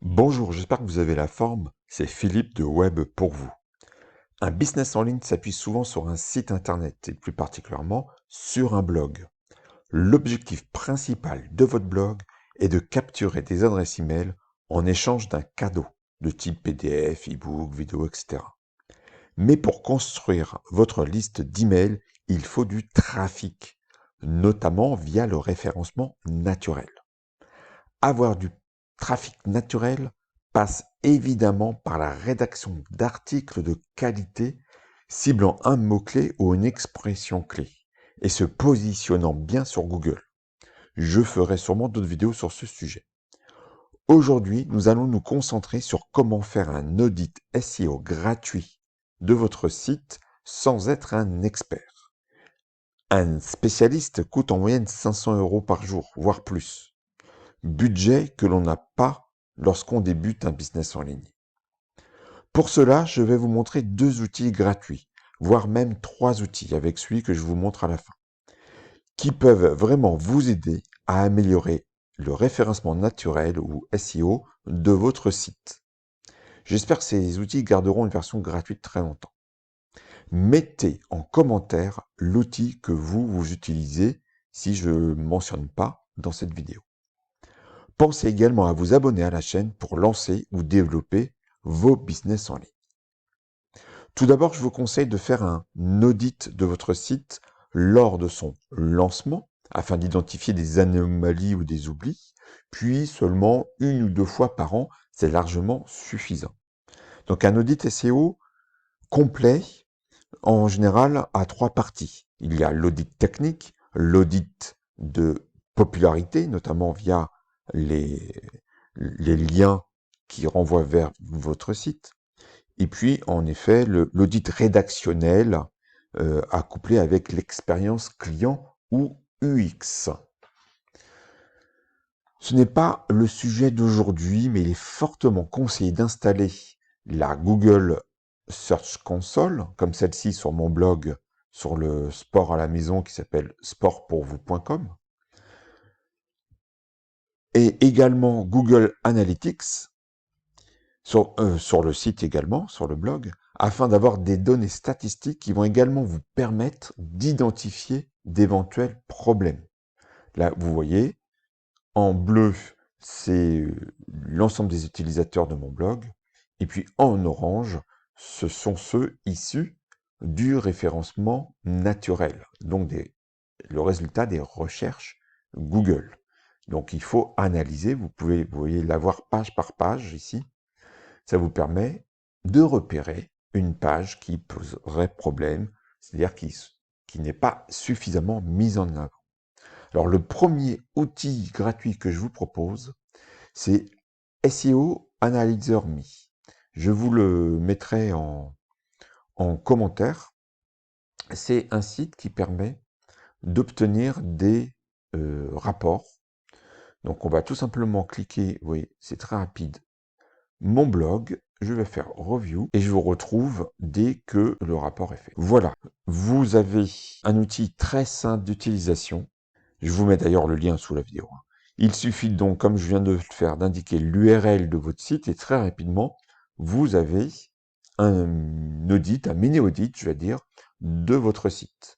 Bonjour, j'espère que vous avez la forme. C'est Philippe de Web pour vous. Un business en ligne s'appuie souvent sur un site internet et plus particulièrement sur un blog. L'objectif principal de votre blog est de capturer des adresses e-mail en échange d'un cadeau de type PDF, e-book, vidéo, etc. Mais pour construire votre liste d'emails, il faut du trafic, notamment via le référencement naturel. Avoir du trafic naturel passe évidemment par la rédaction d'articles de qualité ciblant un mot-clé ou une expression clé et se positionnant bien sur Google. Je ferai sûrement d'autres vidéos sur ce sujet. Aujourd'hui, nous allons nous concentrer sur comment faire un audit SEO gratuit de votre site sans être un expert. Un spécialiste coûte en moyenne 500 € par jour, voire plus. Budget que l'on n'a pas lorsqu'on débute un business en ligne. Pour cela, je vais vous montrer 2 outils gratuits, voire même 3 outils avec celui que je vous montre à la fin, qui peuvent vraiment vous aider à améliorer le référencement naturel ou SEO de votre site. J'espère que ces outils garderont une version gratuite très longtemps. Mettez en commentaire l'outil que vous utilisez si je ne mentionne pas dans cette vidéo. Pensez également à vous abonner à la chaîne pour lancer ou développer vos business en ligne. Tout d'abord, je vous conseille de faire un audit de votre site lors de son lancement afin d'identifier des anomalies ou des oublis, puis seulement 1 ou 2 fois par an, c'est largement suffisant. Donc un audit SEO complet, en général, a 3 parties. Il y a l'audit technique, l'audit de popularité, notamment via les liens qui renvoient vers votre site. Et puis, en effet, l'audit rédactionnel accouplé avec l'expérience client ou UX. Ce n'est pas le sujet d'aujourd'hui, mais il est fortement conseillé d'installer la Google Search Console, comme celle-ci sur mon blog sur le sport à la maison qui s'appelle sportpourvous.com, et également Google Analytics, sur le site également, sur le blog, afin d'avoir des données statistiques qui vont également vous permettre d'identifier d'éventuels problèmes. Là, vous voyez, en bleu, c'est l'ensemble des utilisateurs de mon blog, et puis en orange, ce sont ceux issus du référencement naturel, donc le résultat des recherches Google. Donc il faut analyser, vous voyez l'avoir page par page ici. Ça vous permet de repérer une page qui poserait problème, c'est-à-dire qui n'est pas suffisamment mise en avant. Alors le premier outil gratuit que je vous propose, c'est SEO Analyzer Me. Je vous le mettrai en commentaire. C'est un site qui permet d'obtenir des rapports. Donc on va tout simplement cliquer, vous voyez, c'est très rapide, mon blog, je vais faire review et je vous retrouve dès que le rapport est fait. Voilà, vous avez un outil très simple d'utilisation. Je vous mets d'ailleurs le lien sous la vidéo. Il suffit donc, comme je viens de le faire, d'indiquer l'URL de votre site et très rapidement, vous avez un audit, un mini-audit, je vais dire, de votre site.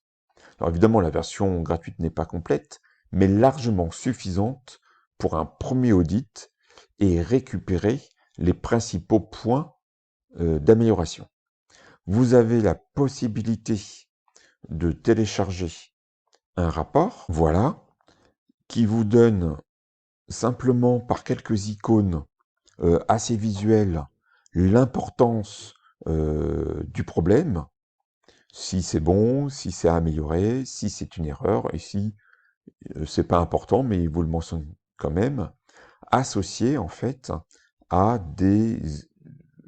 Alors évidemment, la version gratuite n'est pas complète, mais largement suffisante pour un premier audit et récupérer les principaux points d'amélioration. Vous avez la possibilité de télécharger un rapport, voilà, qui vous donne simplement par quelques icônes assez visuelles l'importance du problème, si c'est bon, si c'est amélioré, si c'est une erreur, et si c'est pas important, mais il vous le mentionne quand même, associé en fait à des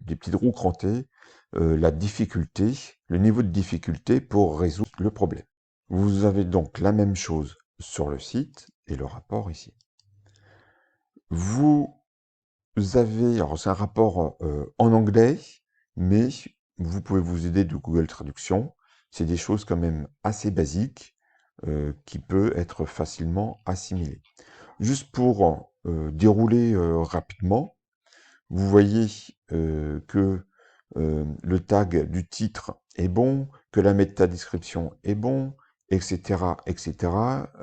petites roues crantées, la difficulté, le niveau de difficulté pour résoudre le problème. Vous avez donc la même chose sur le site et le rapport ici. Vous avez, alors c'est un rapport en anglais, mais vous pouvez vous aider de Google Traduction. C'est des choses quand même assez basiques qui peuvent être facilement assimilées. Juste pour dérouler rapidement, Vous voyez que le tag du titre est bon, que la métadescription est bon, etc., etc.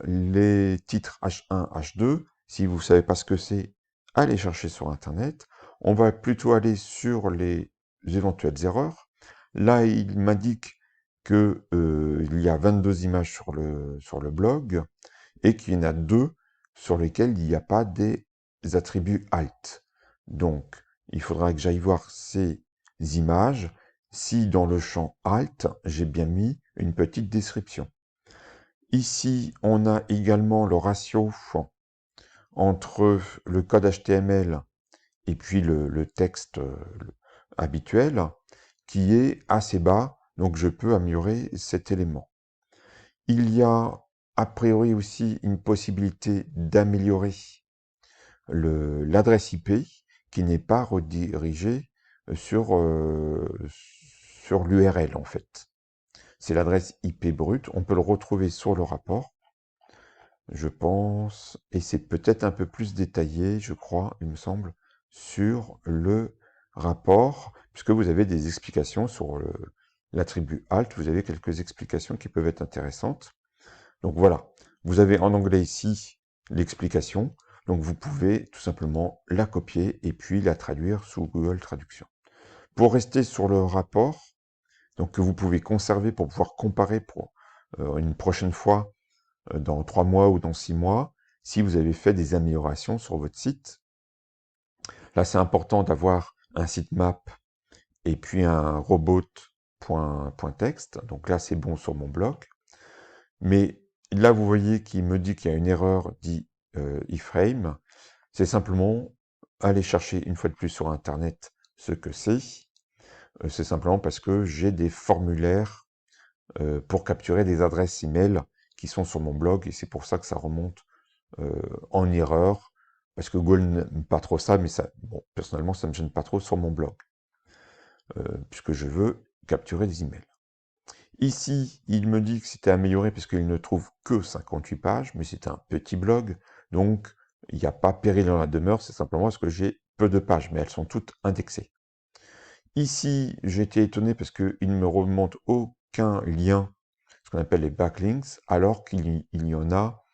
Les titres H1, H2, si vous ne savez pas ce que c'est, allez chercher sur Internet. On va plutôt aller sur les éventuelles erreurs. Là, il m'indique que il y a 22 images sur le blog et qu'il y en a 2 sur lesquelles il n'y a pas des attributs alt. Donc, il faudra que j'aille voir ces images si dans le champ alt, j'ai bien mis une petite description. Ici, on a également le ratio entre le code HTML et puis le texte habituel qui est assez bas, donc je peux améliorer cet élément. Il y a a priori aussi une possibilité d'améliorer l'adresse IP qui n'est pas redirigée sur l'URL en fait. C'est l'adresse IP brute, on peut le retrouver sur le rapport, je pense, et c'est peut-être un peu plus détaillé, je crois, il me semble, sur le rapport, puisque vous avez des explications sur l'attribut alt, vous avez quelques explications qui peuvent être intéressantes. Donc voilà, vous avez en anglais ici l'explication, donc vous pouvez tout simplement la copier et puis la traduire sous Google Traduction. Pour rester sur le rapport, donc que vous pouvez conserver pour pouvoir comparer pour une prochaine fois dans 3 mois ou dans 6 mois, si vous avez fait des améliorations sur votre site. Là, c'est important d'avoir un sitemap et puis un robot.txt. Donc là, c'est bon sur mon blog. Mais là, vous voyez qu'il me dit qu'il y a une erreur dit iframe. C'est simplement aller chercher une fois de plus sur Internet ce que c'est. C'est simplement parce que j'ai des formulaires pour capturer des adresses email qui sont sur mon blog et c'est pour ça que ça remonte en erreur. Parce que Google n'aime pas trop ça, mais ça, bon, personnellement, ça ne me gêne pas trop sur mon blog, puisque je veux capturer des emails. Ici, il me dit que c'était amélioré parce qu'il ne trouve que 58 pages, mais c'est un petit blog, donc il n'y a pas péril dans la demeure, c'est simplement parce que j'ai peu de pages, mais elles sont toutes indexées. Ici, j'ai été étonné parce qu'il ne me remonte aucun lien, ce qu'on appelle les backlinks, alors qu'il y en a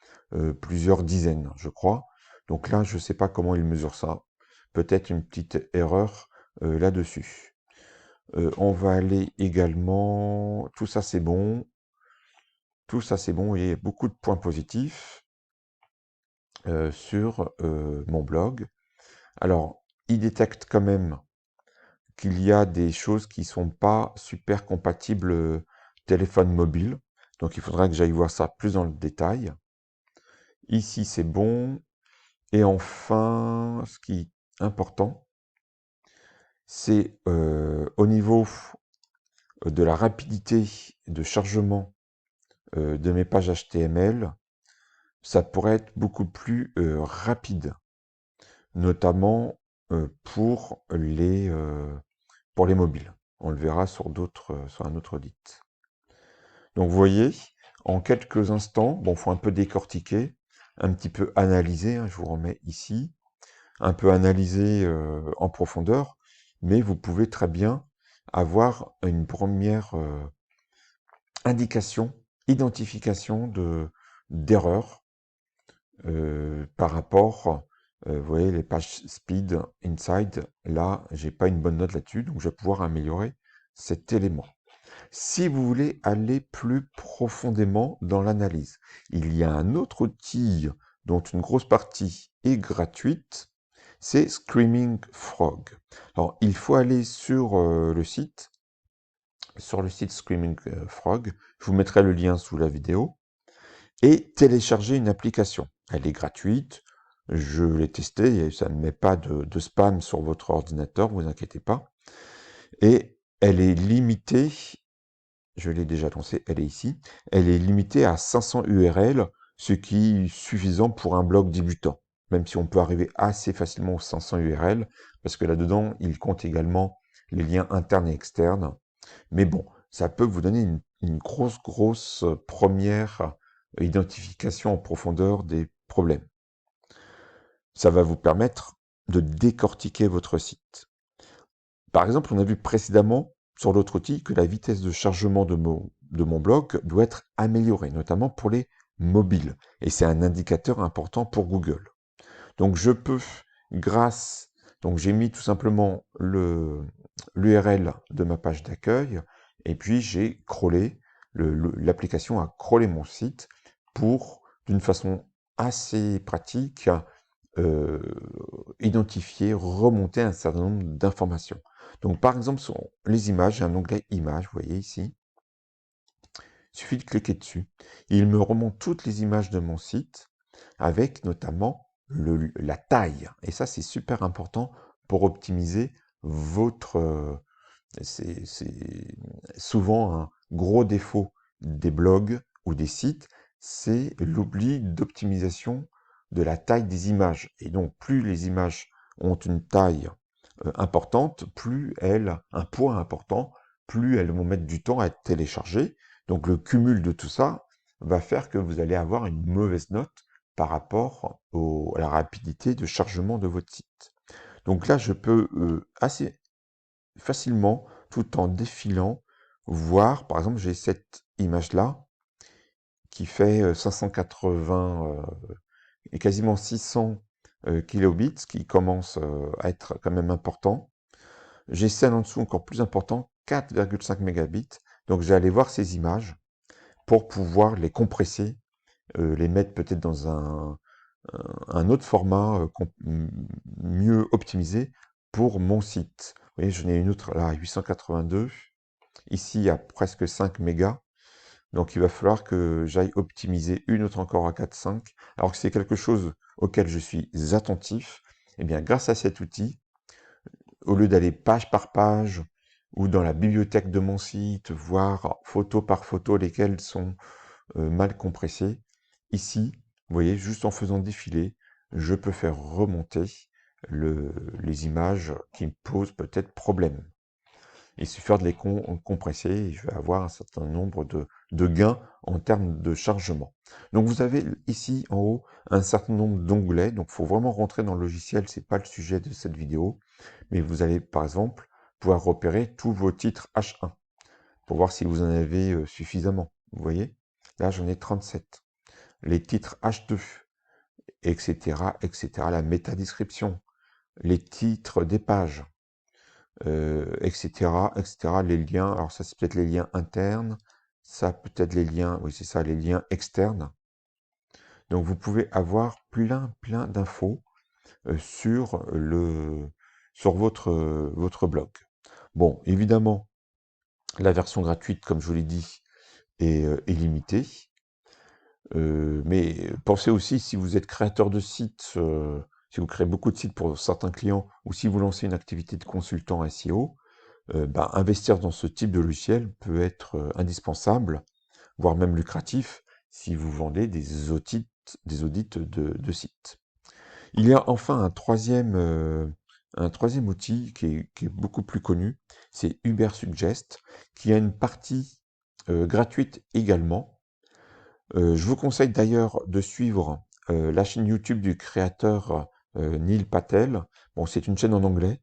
plusieurs dizaines, je crois. Donc là, je ne sais pas comment il mesure ça. Peut-être une petite erreur là-dessus. On va aller également... Tout ça, c'est bon. Tout ça, c'est bon. Et beaucoup de points positifs sur mon blog. Alors, il détecte quand même qu'il y a des choses qui ne sont pas super compatibles téléphone mobile. Donc, il faudra que j'aille voir ça plus dans le détail. Ici, c'est bon. Et enfin, ce qui est important, c'est au niveau de la rapidité de chargement de mes pages HTML, ça pourrait être beaucoup plus rapide, notamment pour les mobiles. On le verra sur sur un autre dit. Donc vous voyez, en quelques instants, bon, faut un peu décortiquer, un petit peu analyser, hein, je vous remets ici, un peu analyser en profondeur, mais vous pouvez très bien avoir une première indication, identification d'erreurs par rapport, vous voyez les pages speed inside, là, j'ai pas une bonne note là-dessus, donc je vais pouvoir améliorer cet élément. Si vous voulez aller plus profondément dans l'analyse, il y a un autre outil dont une grosse partie est gratuite, c'est Screaming Frog. Alors, il faut aller sur le site Screaming Frog, je vous mettrai le lien sous la vidéo, et télécharger une application. Elle est gratuite, je l'ai testée et ça ne met pas de spam sur votre ordinateur, vous inquiétez pas. Et elle est limitée, je l'ai déjà annoncé, elle est ici, elle est limitée à 500 URL, ce qui est suffisant pour un blog débutant. Même si on peut arriver assez facilement aux 500 URL, parce que là-dedans, il compte également les liens internes et externes. Mais bon, ça peut vous donner une grosse première identification en profondeur des problèmes. Ça va vous permettre de décortiquer votre site. Par exemple, on a vu précédemment sur l'autre outil que la vitesse de chargement de mon blog doit être améliorée, notamment pour les mobiles. Et c'est un indicateur important pour Google. Donc je peux, donc j'ai mis tout simplement l'URL de ma page d'accueil, et puis j'ai crawlé, l'application a crawlé mon site pour, d'une façon assez pratique, euh, identifier, remonter un certain nombre d'informations. Donc par exemple, sur les images, j'ai un onglet images, vous voyez ici. Il suffit de cliquer dessus. Il me remonte toutes les images de mon site, avec notamment la taille. Et ça, c'est super important pour optimiser votre... c'est souvent un gros défaut des blogs ou des sites, c'est l'oubli d'optimisation de la taille des images. Et donc, plus les images ont une taille importante, un poids important, plus elles vont mettre du temps à être téléchargées. Donc, le cumul de tout ça va faire que vous allez avoir une mauvaise note par rapport à la rapidité de chargement de votre site. Donc là, je peux assez facilement, tout en défilant, voir, par exemple, j'ai cette image-là qui fait 580 et quasiment 600 kilobits, qui commence à être quand même important. J'ai celle en dessous encore plus important, 4,5 mégabits. Donc je vais aller voir ces images pour pouvoir les compresser, les mettre peut-être dans un autre format mieux optimisé pour mon site. Vous voyez, j'en ai une autre là, 882. Ici, il y a presque 5 mégas. Donc, il va falloir que j'aille optimiser une autre encore à 4,5. Alors que c'est quelque chose auquel je suis attentif. Eh bien, grâce à cet outil, au lieu d'aller page par page ou dans la bibliothèque de mon site, voir photo par photo lesquelles sont mal compressées, ici, vous voyez, juste en faisant défiler, je peux faire remonter les images qui me posent peut-être problème. Il suffit de les compresser et je vais avoir un certain nombre de gains en termes de chargement. Donc vous avez ici en haut un certain nombre d'onglets, donc il faut vraiment rentrer dans le logiciel, c'est pas le sujet de cette vidéo, mais vous allez par exemple pouvoir repérer tous vos titres H1 pour voir si vous en avez suffisamment. Vous voyez, là j'en ai 37. Les titres H2, etc., etc., la métadescription, les titres des pages, etc., etc., les liens, alors ça c'est peut-être les liens internes, ça peut-être les liens, oui c'est ça, les liens externes. Donc vous pouvez avoir plein d'infos sur votre blog. Bon, évidemment, la version gratuite, comme je vous l'ai dit, est limitée. Mais pensez aussi, si vous êtes créateur de sites, si vous créez beaucoup de sites pour certains clients, ou si vous lancez une activité de consultant SEO, investir dans ce type de logiciel peut être indispensable, voire même lucratif, si vous vendez des audits de sites. Il y a enfin un troisième outil qui est beaucoup plus connu, c'est Ubersuggest, qui a une partie gratuite également. Je vous conseille d'ailleurs de suivre la chaîne YouTube du créateur Neil Patel. Bon, c'est une chaîne en anglais,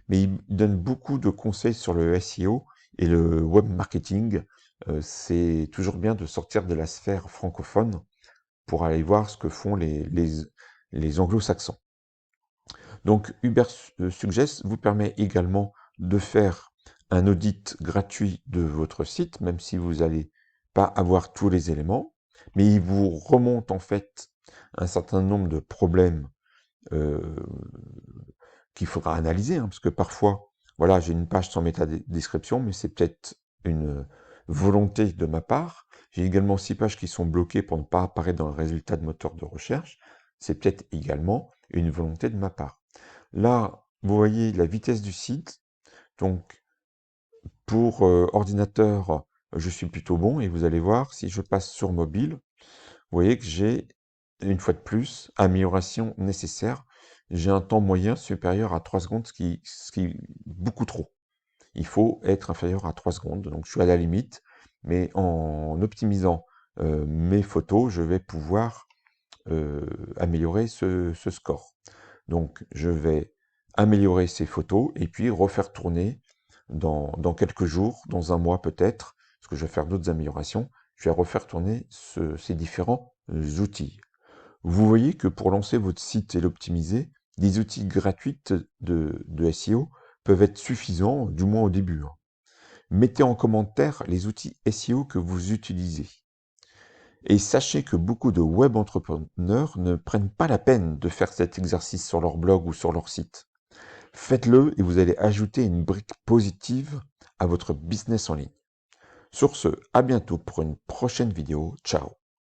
mais il donne beaucoup de conseils sur le SEO et le web marketing. C'est toujours bien de sortir de la sphère francophone pour aller voir ce que font les anglo-saxons. Donc Ubersuggest vous permet également de faire un audit gratuit de votre site, même si vous n'allez pas avoir tous les éléments, mais il vous remonte en fait un certain nombre de problèmes euh, qu'il faudra analyser, hein, parce que parfois, voilà, j'ai une page sans métadescription, mais c'est peut-être une volonté de ma part. J'ai également 6 pages qui sont bloquées pour ne pas apparaître dans le résultat de moteur de recherche. C'est peut-être également une volonté de ma part. Là, vous voyez la vitesse du site. Donc, pour ordinateur, je suis plutôt bon. Et vous allez voir, si je passe sur mobile, vous voyez que j'ai, une fois de plus, amélioration nécessaire. J'ai un temps moyen supérieur à 3 secondes, ce qui est beaucoup trop. Il faut être inférieur à 3 secondes. Donc, je suis à la limite. Mais en optimisant mes photos, je vais pouvoir améliorer ce score. Donc, je vais améliorer ces photos et puis refaire tourner dans quelques jours, dans un mois peut-être, parce que je vais faire d'autres améliorations, je vais refaire tourner ces différents outils. Vous voyez que pour lancer votre site et l'optimiser, des outils gratuits de SEO peuvent être suffisants, du moins au début. Mettez en commentaire les outils SEO que vous utilisez. Et sachez que beaucoup de web entrepreneurs ne prennent pas la peine de faire cet exercice sur leur blog ou sur leur site. Faites-le et vous allez ajouter une brique positive à votre business en ligne. Sur ce, à bientôt pour une prochaine vidéo. Ciao.